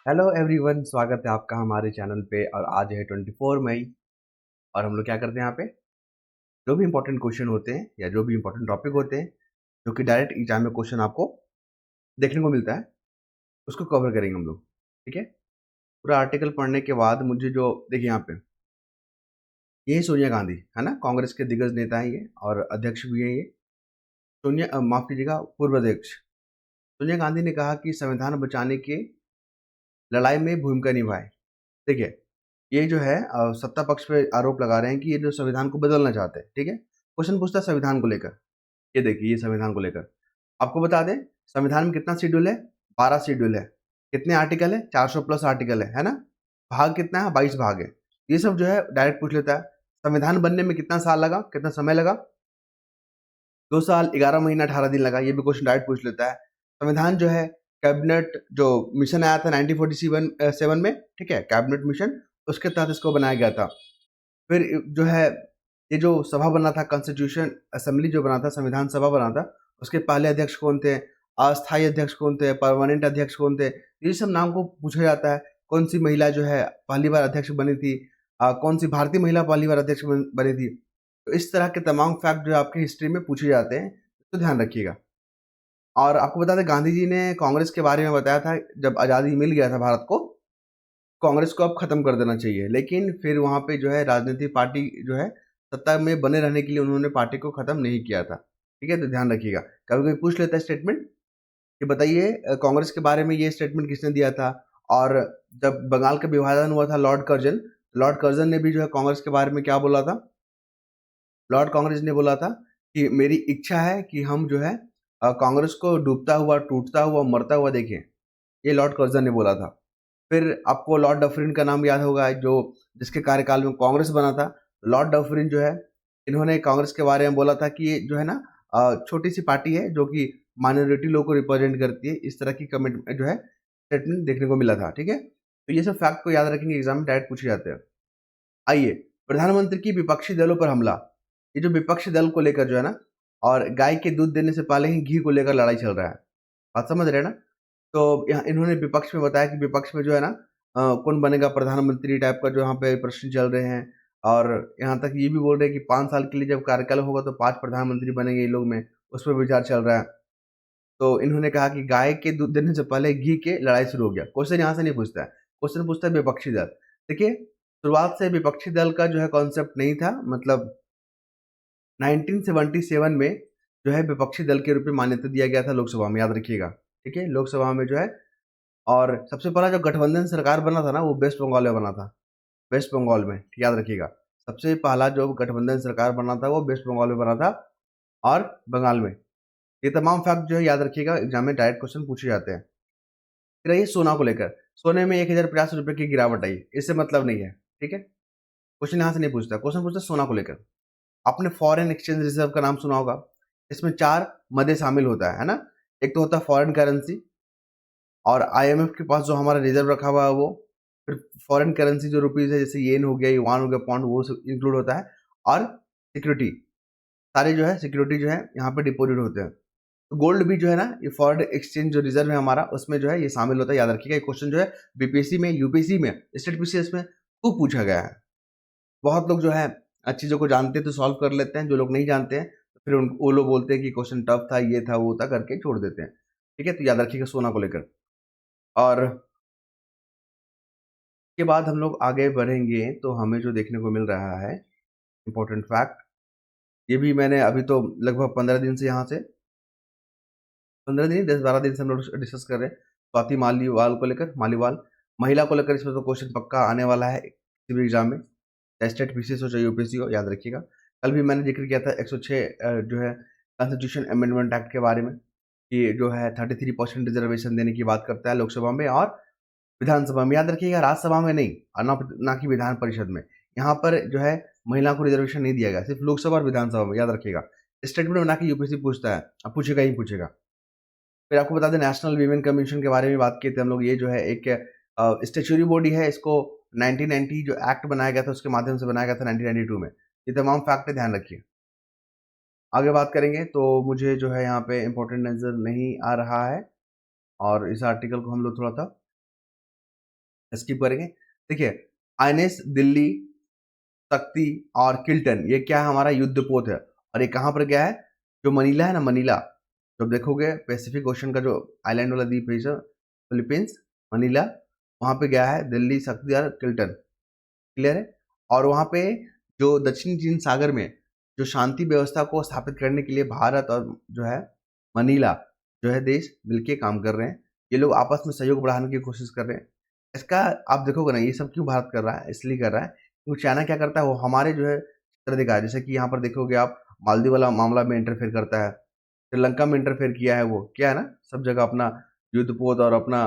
Hello everyone, स्वागत है आपका हमारे चैनल पे। और आज है 24 मई। और हम लोग क्या करते हैं यहाँ पे, जो भी इंपॉर्टेंट क्वेश्चन होते हैं या जो भी इंपॉर्टेंट टॉपिक होते हैं जो कि डायरेक्ट एग्जाम में क्वेश्चन आपको देखने को मिलता है, उसको कवर करेंगे हम लोग। ठीक है। पूरा आर्टिकल पढ़ने के बाद मुझे जो देखिए यहाँ पे, ये सोनिया गांधी है ना, कांग्रेस के दिग्गज नेता हैं ये और अध्यक्ष भी हैं ये। सोनिया माफ कीजिएगा, पूर्व अध्यक्ष सोनिया गांधी ने कहा कि संविधान बचाने के लड़ाई में भूमिका निभाए। देखिए, ये जो है सत्ता पक्ष पे आरोप लगा रहे हैं कि ये जो संविधान को बदलना चाहते हैं। ठीक है। क्वेश्चन पूछता है संविधान को लेकर। ये देखिए, ये संविधान को लेकर आपको बता दें, संविधान में कितना शेड्यूल है? 12 शेड्यूल है। कितने आर्टिकल है? 400 प्लस आर्टिकल है ना। भाग कितना है? 22 भाग है। ये सब जो है डायरेक्ट पूछ लेता है। संविधान बनने में कितना साल लगा, कितना समय लगा? 2 साल 11 महीना 18 दिन लगा। ये भी क्वेश्चन डायरेक्ट पूछ लेता है। संविधान जो है, कैबिनेट जो मिशन आया था 1947 में, ठीक है, कैबिनेट मिशन, उसके तहत इसको बनाया गया था। फिर जो है, ये जो सभा बना था, कॉन्स्टिट्यूशन असेंबली जो बना था, संविधान सभा बना था, उसके पहले अध्यक्ष कौन थे? अस्थायी अध्यक्ष कौन थे? परमानेंट अध्यक्ष कौन थे? ये सब नाम को पूछा जाता है। कौन सी महिला जो है पहली बार अध्यक्ष बनी थी? कौन सी भारतीय महिला पहली बार अध्यक्ष बनी थी? तो इस तरह के तमाम फैक्ट जो आपके हिस्ट्री में पूछे जाते हैं, तो ध्यान रखिएगा। और आपको बता दें, गांधी जी ने कांग्रेस के बारे में बताया था, जब आज़ादी मिल गया था भारत को, कांग्रेस को अब खत्म कर देना चाहिए। लेकिन फिर वहाँ पे जो है राजनीतिक पार्टी जो है सत्ता में बने रहने के लिए उन्होंने पार्टी को खत्म नहीं किया था। ठीक है, तो ध्यान रखिएगा। कभी कोई पूछ लेता है स्टेटमेंट कि बताइए कांग्रेस के बारे में ये स्टेटमेंट किसने दिया था। और जब बंगाल का विभाजन हुआ था, लॉर्ड कर्जन ने भी जो है कांग्रेस के बारे में क्या बोला था? लॉर्ड कांग्रेस ने बोला था कि मेरी इच्छा है कि हम जो है कांग्रेस को डूबता हुआ, टूटता हुआ, मरता हुआ देखें। ये लॉर्ड कर्जन ने बोला था। फिर आपको लॉर्ड डफरिन का नाम याद होगा, जो जिसके कार्यकाल में कांग्रेस बना था। लॉर्ड डफरिन जो है, इन्होंने कांग्रेस के बारे में बोला था कि ये जो है ना, छोटी सी पार्टी है जो कि माइनॉरिटी लोग को रिप्रेजेंट करती है। इस तरह की कमेंट जो है स्टेटमेंट देखने को मिला था। ठीक है, तो ये सब फैक्ट को याद रखेंगे, एग्जाम में डायरेक्ट पूछे जाते हैं। आइए, प्रधानमंत्री की विपक्षी दलों पर हमला। ये जो विपक्षी दल को लेकर जो है ना, और गाय के दूध देने से पहले ही घी को लेकर लड़ाई चल रहा है। बात समझ रहे हैं ना। तो यहाँ इन्होंने विपक्ष में बताया कि विपक्ष में जो है ना, कौन बनेगा प्रधानमंत्री टाइप का जो यहाँ पे प्रश्न चल रहे हैं। और यहाँ तक ये भी बोल रहे हैं कि 5 साल के लिए जब कार्यकाल होगा तो 5 प्रधानमंत्री बनेंगे ये लोग में, उस पर विचार चल रहा है। तो इन्होंने कहा कि गाय के दूध देने से पहले घी के लड़ाई शुरू हो गया। क्वेश्चन यहाँ से नहीं पूछता है, क्वेश्चन पूछता है विपक्षी दल। देखिए, शुरुआत से विपक्षी दल का जो है कॉन्सेप्ट नहीं था। मतलब 1977 में जो है विपक्षी दल के रूप में मान्यता दिया गया था लोकसभा में, याद रखिएगा। ठीक है, लोकसभा में जो है। और सबसे पहला जो गठबंधन सरकार बना था ना, वो वेस्ट बंगाल में बना था। वेस्ट बंगाल में, याद रखिएगा। सबसे पहला जो गठबंधन सरकार बना था वो वेस्ट बंगाल में बना था, और बंगाल में। ये तमाम फैक्ट जो है याद रखिएगा, एग्जाम में डायरेक्ट क्वेश्चन पूछे जाते हैं। फिर रहिए सोना को लेकर। सोने में 1050 रुपये की गिरावट आई, इससे मतलब नहीं है। ठीक है, क्वेश्चन यहाँ से नहीं पूछता, क्वेश्चन पूछता है सोना को लेकर। आपने फॉरेन एक्सचेंज रिजर्व का नाम सुना होगा। इसमें 4 मदे शामिल होता है ना। एक तो होता है फॉरेन करेंसी, और आईएमएफ के पास जो हमारा रिजर्व रखा हुआ है वो। फिर फॉरेन करेंसी जो रुपीज़ है, जैसे येन हो गया, युआन हो गया, पाउंड, वो सब इंक्लूड होता है। और सिक्योरिटी, सारे जो है सिक्योरिटी जो है यहाँ पे डिपॉजिट होते हैं। तो गोल्ड भी जो है ना, ये फॉरेन एक्सचेंज जो रिजर्व है हमारा, उसमें जो है ये शामिल होता है। याद रखिएगा, ये क्वेश्चन जो है बीपीएससी में, यूपीएससी में, स्टेट पीसीएस में खूब पूछा गया है। बहुत लोग जो है चीज़ों को जानते हैं तो सॉल्व कर लेते हैं, जो लोग नहीं जानते हैं तो फिर वो लोग बोलते हैं कि क्वेश्चन टफ था, ये था, वो था, करके छोड़ देते हैं। ठीक है, तो याद रखिएगा सोना को लेकर। और के बाद हम लोग आगे बढ़ेंगे तो हमें जो देखने को मिल रहा है इंपॉर्टेंट फैक्ट, ये भी मैंने अभी तो लगभग 15 दिन से यहाँ से, 15 दिन 10-12 दिन से हम लोग डिस्कस कर रहे हैं स्वाति मालीवाल को लेकर, मालीवाल महिला को लेकर। इसमें तो क्वेश्चन पक्का आने वाला है किसी भी एग्जाम में, चाहे स्टेट पीसीएस हो चाहे यूपीएससी हो, याद रखिएगा। कल भी मैंने जिक्र किया था 106 जो है कॉन्स्टिट्यूशन अमेंडमेंट एक्ट के बारे में, कि जो है 33% रिजर्वेशन देने की बात करता है लोकसभा में और विधानसभा में। याद रखिएगा, राज्यसभा में नहीं, और ना कि विधान परिषद में। यहाँ पर जो है महिला को रिजर्वेशन नहीं दिया गया, सिर्फ लोकसभा और विधानसभा में, याद रखिएगा। स्टेटमेंट बना के यूपीएससी पूछता है, अब पूछेगा ही पूछेगा। फिर आपको बता दें, नेशनल वीमेन कमीशन के बारे में बात किए थे हम लोग। ये जो है एक स्टेचुरी बॉडी है, इसको 1990 जो एक्ट बनाया गया था उसके माध्यम से बनाया गया था 1992 में। ये तमाम फैक्ट है, ध्यान रखिए। आगे बात करेंगे तो मुझे जो है यहाँ पे इंपॉर्टेंट नज़र नहीं आ रहा है, और इस आर्टिकल को हम लोग थोड़ा सा स्किप करेंगे। देखिए, आईएनएस दिल्ली, शक्ति और किल्टन ये क्या है, हमारा युद्धपोत है। और ये कहाँ पर गया है, जो मनीला है ना, मनीला, जब देखोगे पैसिफिक ओशन का जो आइलैंड वाला द्वीप है फिलीपींस, मनीला, वहाँ पे गया है दिल्ली, शक्ति और किल्टन। क्लियर है। और वहाँ पे जो दक्षिण चीन सागर में जो शांति व्यवस्था को स्थापित करने के लिए भारत और जो है मनीला जो है देश मिलके काम कर रहे हैं। ये लोग आपस में सहयोग बढ़ाने की कोशिश कर रहे हैं। इसका आप देखोगे ना, ये सब क्यों भारत कर रहा है, इसलिए कर रहा है क्योंकि चाइना क्या करता है, वो हमारे जो है क्षेत्र दिखा है। जैसे कि यहाँ पर देखोगे आप, मालदीव वाला मामला में इंटरफेयर करता है, श्रीलंका में इंटरफेयर किया है, वो क्या है ना, सब जगह अपना युद्धपोत और अपना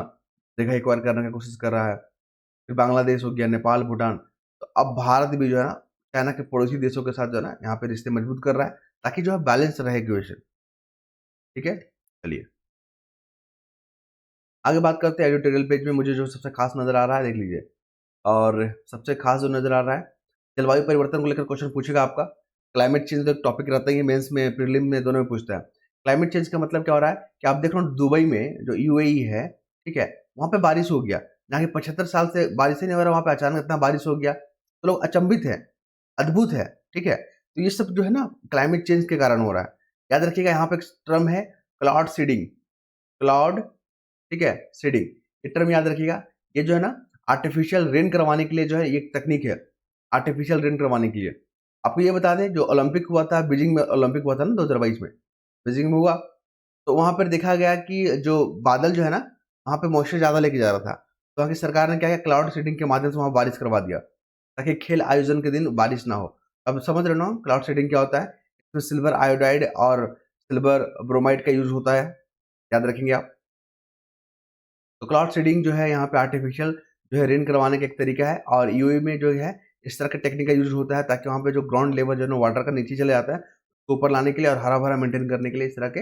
जगह एक्वायर करने की कोशिश कर रहा है। फिर बांग्लादेश हो गया, नेपाल, भूटान। तो अब भारत भी जो है ना चाइना के पड़ोसी देशों के साथ जो है ना यहाँ पे रिश्ते मजबूत कर रहा है, ताकि जो है बैलेंस रहे इक्वेशन। ठीक है, चलिए आगे बात करते हैं। एडिटोरियल पेज में मुझे जो सबसे खास नजर आ रहा है, देख लीजिए। और सबसे खास जो नजर आ रहा है, जलवायु परिवर्तन को लेकर क्वेश्चन पूछेगा आपका। क्लाइमेट चेंज का टॉपिक रहता है, मेंस में, प्रीलिम में, दोनों में पूछता है। क्लाइमेट चेंज का मतलब क्या हो रहा है कि आप देख रहे हो दुबई में जो यूएई है, ठीक है, वहां पे बारिश हो गया, जहाँ की 75 साल से बारिश ही नहीं हो रहा, वहां पे अचानक इतना बारिश हो गया, तो लोग अचंभित है, अद्भुत है। ठीक है, तो ये सब जो है ना क्लाइमेट चेंज के कारण हो रहा है। याद रखिएगा, यहाँ पे एक टर्म है क्लाउड सीडिंग, क्लाउड, ठीक है, सीडिंग, ये टर्म याद रखिएगा। ये जो है ना आर्टिफिशियल रेन करवाने के लिए जो है ये तकनीक है, आर्टिफिशियल रेन करवाने के लिए। आपको ये बता दें, जो ओलंपिक हुआ था बीजिंग में, ओलंपिक हुआ था ना 2022 में, बीजिंग में हुआ, तो वहां पर देखा गया कि जो बादल जो है ना, वहां पे मॉइस्चर ज्यादा लेके जा रहा था, तो वहाँ की सरकार ने क्या किया, क्लाउड सीडिंग के माध्यम से वहां बारिश करवा दिया, ताकि खेल आयोजन के दिन बारिश ना हो। अब समझ रहे हो ना क्लाउड सीडिंग क्या होता है, इसमें सिल्वर आयोडाइड और सिल्वर ब्रोमाइड का यूज होता है, याद रखेंगे आप। तो क्लाउड सीडिंग जो है यहाँ पे आर्टिफिशियल जो है रेन करवाने का एक तरीका है, और यूएई में जो है इस तरह का टेक्निक का यूज होता है, ताकि वहाँ पे जो ग्राउंड लेवल जो है वाटर का नीचे चले जाता है, तो ऊपर लाने के लिए और हरा भरा मेंटेन करने के लिए इस तरह के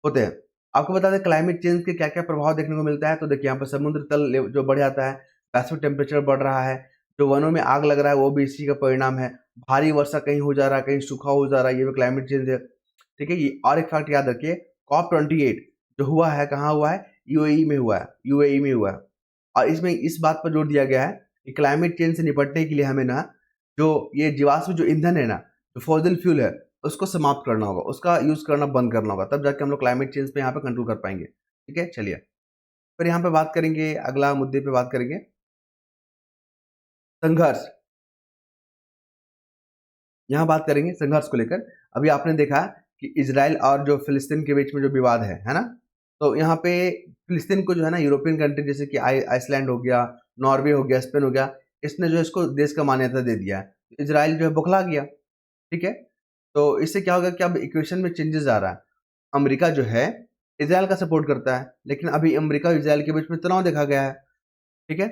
होते हैं। आपको बता दें क्लाइमेट चेंज के क्या क्या प्रभाव देखने को मिलता है, तो देखिए यहाँ पर समुद्र तल जो बढ़ जाता है, वैश्विक टेम्परेचर बढ़ रहा है, जो वनों में आग लग रहा है वो भी इसी का परिणाम है, भारी वर्षा कहीं हो जा रहा है, कहीं सूखा हो जा रहा है, ये भी क्लाइमेट चेंज है। ठीक है, ये और एक फैक्ट याद रखिए, COP28 जो हुआ है, कहाँ हुआ है, यूएई में हुआ है, यूएई में हुआ है। और इसमें इस बात पर जोर दिया गया है कि क्लाइमेट चेंज से निपटने के लिए हमें ना जो ये जीवाश्म जो ईंधन है ना, जो फॉसिल फ्यूल है, उसको समाप्त करना होगा, उसका यूज करना बंद करना होगा, तब जाके हम लोग क्लाइमेट चेंज पे यहाँ पे कंट्रोल कर पाएंगे। ठीक है, चलिए फिर यहाँ पे बात करेंगे, अगला मुद्दे पे बात करेंगे, संघर्ष। यहाँ बात करेंगे संघर्ष को लेकर। अभी आपने देखा कि इसराइल और जो फिलिस्तीन के बीच में जो विवाद है ना, तो यहाँ पे फिलिस्तीन को जो है ना यूरोपियन कंट्री जैसे कि आइसलैंड हो गया, नॉर्वे हो गया, स्पेन हो गया, इसने जो है इसको देश का मान्यता दे दिया है। इसराइल जो है बौखला गया। ठीक है, तो इससे क्या होगा कि अब इक्वेशन में चेंजेस आ रहा है। अमेरिका जो है इसराइल का सपोर्ट करता है, लेकिन अभी अमेरिका और इसराइल के बीच में तनाव देखा गया है। ठीक है,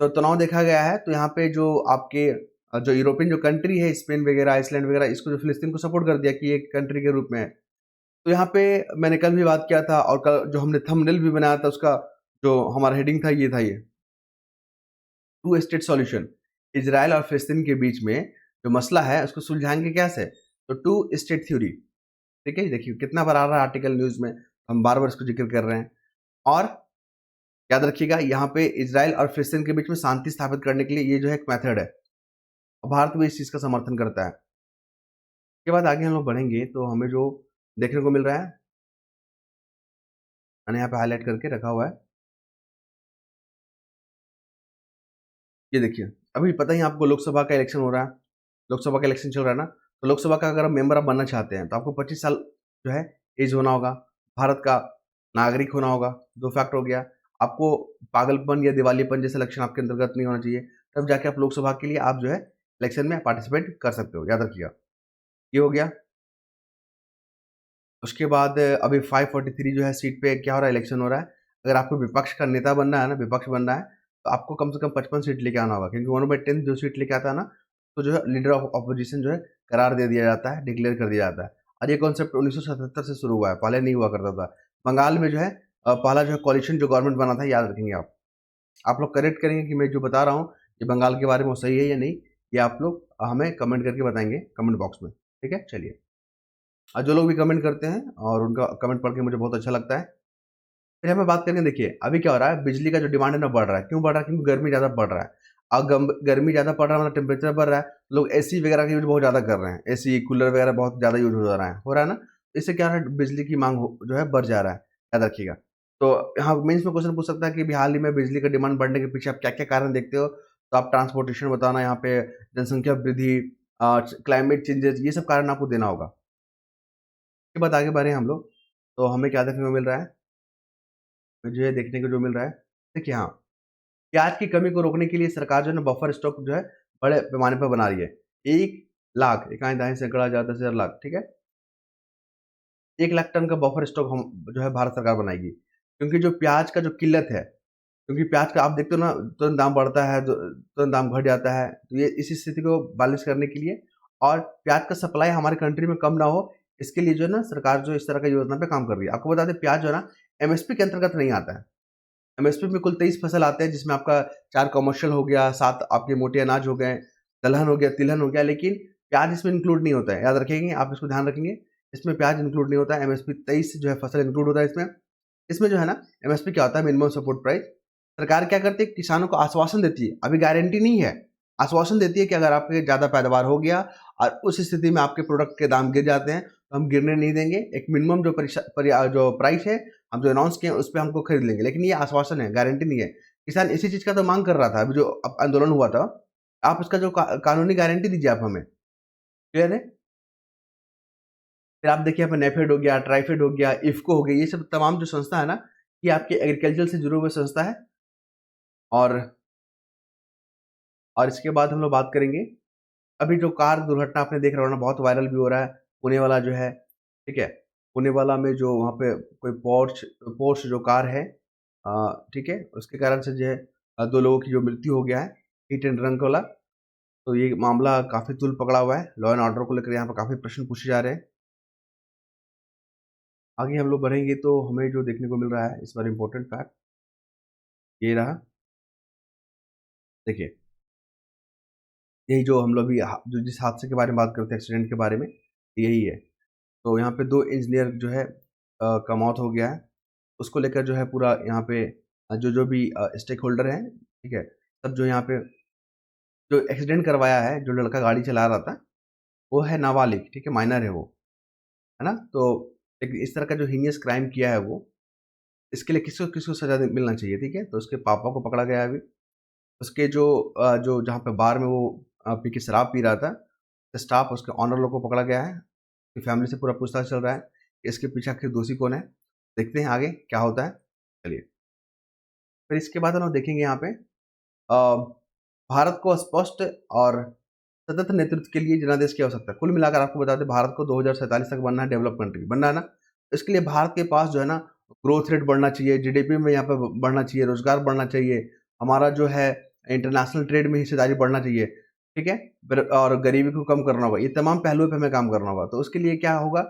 तो तनाव देखा गया है, तो यहाँ पे जो आपके जो यूरोपियन जो कंट्री है, स्पेन वगैरह, आइसलैंड वगैरह, इसको जो फिलिस्तीन को सपोर्ट कर दिया कि एक कंट्री के रूप में है। तो यहाँ पे मैंने कल भी बात किया था, और कल जो हमने थंबनेल भी बनाया था, उसका जो हमारा हेडिंग था ये था, ये टू स्टेट सॉल्यूशन, इजराइल और फिलिस्तीन के बीच में जो मसला है उसको सुलझाएंगे कैसे, तो टू स्टेट थ्योरी। ठीक है, देखिए कितना बार आ रहा है आर्टिकल न्यूज में, हम बार बार इसको जिक्र कर रहे हैं। और याद रखिएगा, यहाँ पे इजराइल और फिलिस्तीन के बीच में शांति स्थापित करने के लिए ये जो है एक मेथड है, और भारत भी इस चीज का समर्थन करता है। उसके बाद आगे हम लोग बढ़ेंगे तो हमें जो देखने को मिल रहा है, मैंने यहाँ पे हाईलाइट करके रखा हुआ है, ये देखिए। अभी पता ही आपको लोकसभा का इलेक्शन हो रहा है, लोकसभा का इलेक्शन चल रहा है ना, तो लोकसभा का अगर आप मेंबर आप बनना चाहते हैं तो आपको 25 साल जो है एज होना होगा, भारत का नागरिक होना होगा, दो फैक्ट हो गया। आपको पागलपन या दिवालीपन जैसे लक्षण आपके अंतर्गत नहीं होना चाहिए, तब जाके आप लोकसभा के लिए आप जो है इलेक्शन में पार्टिसिपेट कर सकते हो, याद रखिएगा। ये हो गया। उसके बाद अभी 543 जो है सीट पे क्या हो रहा है, इलेक्शन हो रहा है। अगर आपको विपक्ष का नेता बनना है ना, विपक्ष बनना है, तो आपको कम से कम 55 सीट लेके आना होगा, क्योंकि 1/10 जो सीट लेके आता है ना, तो जो है लीडर ऑफ अपोजिशन जो है करार दे दिया जाता है, डिक्लेयर कर दिया जाता है। और ये कॉन्सेप्ट 1977 से शुरू हुआ है, पहले नहीं हुआ करता था। बंगाल में जो है पहला जो है कॉलिशन जो गवर्नमेंट बना था, याद रखेंगे आप लोग करेक्ट करेंगे कि मैं जो बता रहा हूँ ये बंगाल के बारे में वो सही है या नहीं, ये आप लोग हमें कमेंट करके बताएंगे कमेंट बॉक्स में। ठीक है, चलिए। और जो लोग भी कमेंट करते हैं और उनका कमेंट पढ़ के मुझे बहुत अच्छा लगता है, फिर हमें बात करेंगे, देखिए अभी क्या हो रहा है, बिजली का जो डिमांड है ना बढ़ रहा है। क्यों बढ़ रहा है? क्योंकि गर्मी ज़्यादा बढ़ रहा है। अब गर्मी ज़्यादा बढ़ रहा है मतलब टेम्परेचर बढ़ रहा है, लोग एसी वगैरह का यूज़ बहुत ज़्यादा कर रहे हैं, एसी कूलर वगैरह बहुत ज़्यादा यूज़ हो रहा है ना? इससे क्या है, बिजली की मांग जो है बढ़ जा रहा है, याद रखिएगा। तो यहाँ मेंस में क्वेश्चन पूछ सकता है कि अभी हाल ही में बिजली का डिमांड बढ़ने के पीछे आप क्या-क्या कारण देखते हो? तो आप ट्रांसपोर्टेशन बताना, यहाँ पे जनसंख्या वृद्धि, क्लाइमेट चेंजेज़, ये सब कारण आपको देना होगा। उसके बाद आगे बढ़े हम लोग, तो हमें क्या देखने को मिल रहा है? मुझे देखने को जो मिल रहा है, देखिए हाँ, प्याज की कमी को रोकने के लिए सरकार जो है ना बफर स्टॉक जो है बड़े पैमाने पर बना रही है। 1 लाख, इकाई, दहाई, सैकड़ा, हज़ार, 10,000, लाख, ठीक है? 1 लाख टन का बफर स्टॉक हम जो है भारत सरकार बनाएगी। क्योंकि जो प्याज का जो किल्लत है, क्योंकि प्याज का आप देखते हो ना, तुरंत दाम बढ़ता है, तुरंत दाम घट जाता है। तो ये इस स्थिति को बैलेंस करने के लिए और प्याज का सप्लाई हमारे कंट्री में कम ना हो, इसके लिए जो है ना सरकार जो इस तरह की योजना पे काम कर रही है। आपको बता दें, प्याज जो है ना एमएसपी के अंतर्गत नहीं आता है। एमएसपी में कुल 23 फसल आते हैं, जिसमें आपका 4 कमर्शियल हो गया, 7 आपके मोटे अनाज हो गए, दलहन हो गया, तिलहन हो गया, लेकिन प्याज इसमें इंक्लूड नहीं होता है। याद रखेंगे, आप इसको ध्यान रखेंगे, इसमें प्याज इंक्लूड नहीं होता है। एमएसपी 23 जो है फसल इंक्लूड होता है इसमें। इसमें जो है ना एमएसपी क्या होता है, मिनिमम सपोर्ट प्राइस। सरकार क्या करती है, किसानों को आश्वासन देती है, अभी गारंटी नहीं है, आश्वासन देती है कि अगर आपके ज़्यादा पैदावार हो गया और उस स्थिति में आपके प्रोडक्ट के दाम गिर जाते हैं, तो हम गिरने नहीं देंगे। एक मिनिमम जो प्राइस है, हम जो अनाउंस किए उस पे हमको खरीद लेंगे। लेकिन ये आश्वासन है, गारंटी नहीं है। किसान इसी चीज़ का तो मांग कर रहा था, अभी जो आंदोलन हुआ था। आप उसका जो कानूनी गारंटी दीजिए आप हमें, क्लियर है? फिर आप देखिए यहाँ पे नेफेड हो गया, ट्राइफेड हो गया, इफ्को हो गई, ये सब तमाम जो संस्था है ना, ये आपके एग्रीकल्चर से जुड़े हुए संस्था है। और इसके बाद हम लोग बात करेंगे, अभी जो कार दुर्घटना आपने देख रहा हो ना, बहुत वायरल भी हो रहा है, पुणे वाला जो है, ठीक है? पुणे वाला में जो वहाँ पे कोई पोर्श जो कार है, ठीक है? उसके कारण से जो है 2 लोगों की जो मृत्यु हो गया है, हिट एंड रन वाला। तो ये मामला काफ़ी तूल पकड़ा हुआ है, लॉ एंड ऑर्डर को लेकर यहाँ पे काफ़ी प्रश्न पूछे जा रहे हैं। आगे हम लोग बढ़ेंगे तो हमें जो देखने को मिल रहा है, इस बार इम्पोर्टेंट फैक्ट ये रहा, देखिए, यही जो हम लोग अभी जो जिस हादसे के बारे में बात करते हैं, एक्सीडेंट के बारे में, यही है। तो यहाँ पे 2 इंजीनियर जो है का मौत हो गया है। उसको लेकर जो है पूरा यहाँ पे जो भी स्टेक होल्डर हैं, ठीक है? सब जो यहाँ पे जो एक्सीडेंट करवाया है, जो लड़का गाड़ी चला रहा था, वो है नाबालिग, ठीक है? माइनर है वो, है ना? तो एक इस तरह का जो हीनियस क्राइम किया है वो, इसके लिए किसको सज़ा मिलना चाहिए, ठीक है? तो उसके पापा को पकड़ा गया है अभी। उसके जो जहाँ पे बार में वो पी के शराब पी रहा था, स्टाफ उसके ऑनर लोग को पकड़ा गया है। उसकी फैमिली से पूरा पूछताछ चल रहा है कि इसके पीछे आखिर दोषी कौन है। देखते हैं आगे क्या होता है। चलिए, फिर इसके बाद हम लोग देखेंगे यहाँ पे भारत को स्पष्ट और सतत नेतृत्व के लिए जनादेश की आवश्यकता है। कुल मिलाकर आपको बता दें, भारत को 2047 तक बनना है, डेवलप कंट्री बनना है ना। इसके लिए भारत के पास जो है ना ग्रोथ रेट बढ़ना चाहिए, जीडीपी में यहाँ पे बढ़ना चाहिए, रोजगार बढ़ना चाहिए, हमारा जो है इंटरनेशनल ट्रेड में हिस्सेदारी बढ़ना चाहिए, ठीक है? और गरीबी को कम करना होगा। ये तमाम पहलुओं पे हमें काम करना होगा। तो उसके लिए क्या होगा,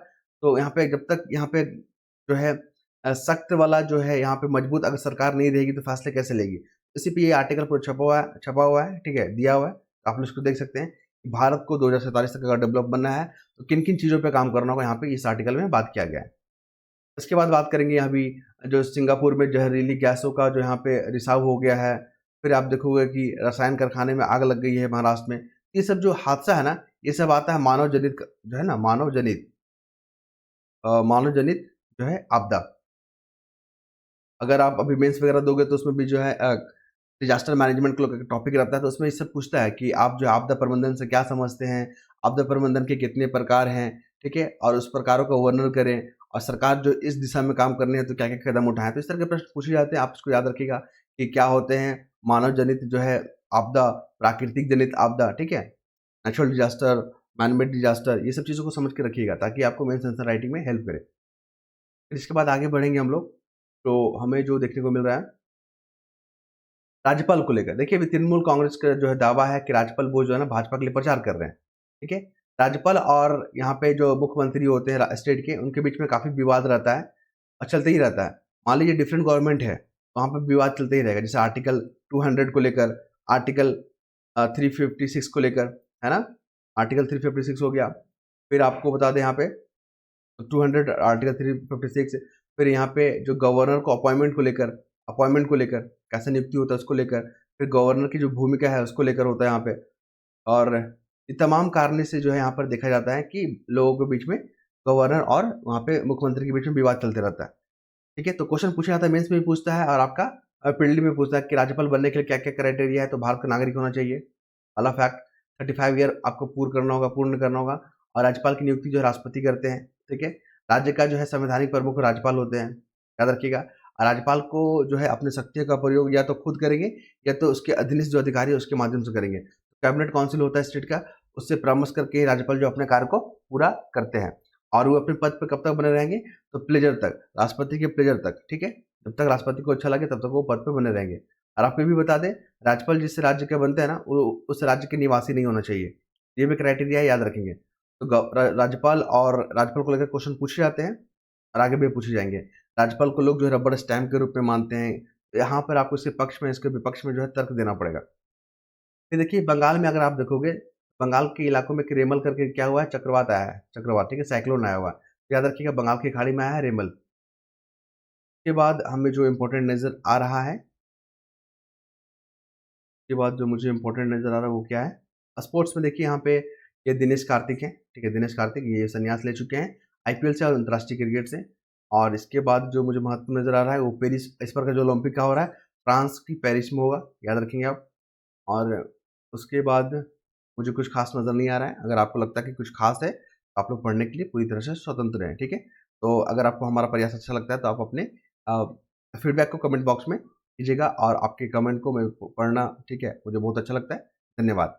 तो यहाँ पे जब तक यहाँ पे जो है सख्त वाला जो है यहाँ पे मजबूत अगर सरकार नहीं रहेगी तो फैसले कैसे लेगी। इसी पे ये आर्टिकल पूरा छपा हुआ है, ठीक है? दिया हुआ है, आप लोग इसको देख सकते हैं। भारत को 2047 तक अगर डेवलप बनना है, तो किन-किन चीज़ों पे काम करना होगा, यहाँ पे इस आर्टिकल में बात किया गया है। इसके बाद बात करेंगे अभी जो सिंगापुर में जहरीली गैसों का जो यहाँ पे रिसाव हो गया है। फिर आप देखोगे कि रसायन कारखाने में आग लग गई है महाराष्ट्र में। ये सब जो हादसा है ना, ये सब आता है मानव जनित जो है ना, मानव जनित जो है आपदा। अगर आप अभी मेंस वगैरह दोगे तो उसमें भी जो है डिजास्टर मैनेजमेंट का टॉपिक रहता है, तो उसमें इससे पूछता है कि आप जो आपदा प्रबंधन से क्या समझते हैं, आपदा प्रबंधन के कितने प्रकार हैं, ठीक है? और उस प्रकारों का वर्णन करें, और सरकार जो इस दिशा में काम करनी है तो क्या क्या कदम उठाएं। तो इस तरह के प्रश्न पूछे जाते हैं, आप इसको याद रखिएगा कि क्या होते हैं मानव जनित जो है आपदा, प्राकृतिक जनित आपदा, ठीक है? नेचुरल डिजास्टर, मैनमेड डिजास्टर, ये सब चीज़ों को समझ के रखिएगा ताकि आपको मेंस आंसर राइटिंग में हेल्प करे। फिर इसके बाद आगे बढ़ेंगे हम लोग, तो हमें जो देखने को मिल रहा है राज्यपाल को लेकर, देखिए अभी तृणमूल कांग्रेस का जो है दावा है कि राज्यपाल वो जो है ना भाजपा के लिए प्रचार कर रहे हैं, ठीक है? राज्यपाल और यहाँ पे जो मुख्यमंत्री होते हैं स्टेट के, उनके बीच में काफ़ी विवाद रहता है और चलते ही रहता है। मान लीजिए डिफरेंट गवर्नमेंट है, तो वहाँ पे विवाद चलते ही रहेगा। जैसे आर्टिकल 200 को लेकर, आर्टिकल 356 को लेकर, है ना? आर्टिकल 356 हो गया। फिर आपको बता दें यहाँ पे 200, आर्टिकल 356, फिर यहाँ पे जो गवर्नर को अपॉइंटमेंट को लेकर कैसे नियुक्ति होता है उसको लेकर, फिर गवर्नर की जो भूमिका है उसको लेकर होता है यहाँ पे। और ये तमाम कारण से जो है यहाँ पर देखा जाता है कि लोगों के बीच में गवर्नर और वहाँ पे मुख्यमंत्री के बीच में विवाद चलते रहता है। ठीक है, तो क्वेश्चन पूछा जाता है, मेंस में भी पूछता है और आपका प्रीलिम में पूछता है कि राज्यपाल बनने के लिए क्या-क्या क्राइटेरिया है, तो भारत का नागरिक होना चाहिए। पहला फैक्ट, 35 ईयर आपको पूर्ण करना होगा और राज्यपाल की नियुक्ति जो है राष्ट्रपति करते हैं, ठीक है। राज्य का जो है संवैधानिक प्रमुख राज्यपाल होते हैं, याद रखिएगा। राज्यपाल को जो है अपनी शक्तियों का प्रयोग या तो खुद करेंगे या तो उसके अधीनस्थ जो अधिकारी है उसके माध्यम से करेंगे। कैबिनेट काउंसिल होता है स्टेट का, उससे परामर्श करके राज्यपाल जो अपने कार्य को पूरा करते हैं और वो अपने पद पर कब तक बने रहेंगे, तो प्लेजर तक, राष्ट्रपति के प्लेजर तक, ठीक है। जब तक राष्ट्रपति को अच्छा लगे तब तक वो पद पे बने रहेंगे। और आपको ये भी बता दें, राज्यपाल जिस राज्य के बनते हैं ना, वो उस राज्य के निवासी नहीं होना चाहिए। ये भी क्राइटेरिया याद रखेंगे। तो राज्यपाल को लेकर क्वेश्चन पूछे जाते हैं और आगे भी पूछे जाएंगे। राज्यपाल को लोग जो है रबड़ स्टैम्प के रूप में मानते हैं। यहाँ पर आपको इसके पक्ष में इसके विपक्ष में जो है तर्क देना पड़ेगा। फिर देखिए बंगाल में अगर आप देखोगे, बंगाल के इलाकों में रेमल करके क्या हुआ है, चक्रवात आया है, चक्रवात, ठीक है, साइक्लोन आया हुआ है। तो याद रखिएगा बंगाल की खाड़ी में आया है रेमल। के बाद हमें जो इम्पोर्टेंट नज़र आ रहा है, के बाद जो मुझे इम्पोर्टेंट नज़र आ रहा है वो क्या है, स्पोर्ट्स में देखिए यहाँ पे ये दिनेश कार्तिक हैं, ठीक है, दिनेश कार्तिक ये संन्यास ले चुके हैं आईपीएल से और अंतर्राष्ट्रीय क्रिकेट से। और इसके बाद जो मुझे महत्व नज़र आ रहा है वो पेरिस, इस बार का जो ओलंपिक का हो रहा है फ्रांस की पेरिस में होगा, याद रखेंगे आप। और उसके बाद मुझे कुछ खास नज़र नहीं आ रहा है। अगर आपको लगता है कि कुछ खास है तो आप लोग पढ़ने के लिए पूरी तरह से स्वतंत्र हैं, ठीक है। तो अगर आपको हमारा प्रयास अच्छा लगता है तो आप अपने फीडबैक को कमेंट बॉक्स में कीजिएगा और आपके कमेंट को मैं पढ़ना, ठीक है, मुझे बहुत अच्छा लगता है। धन्यवाद।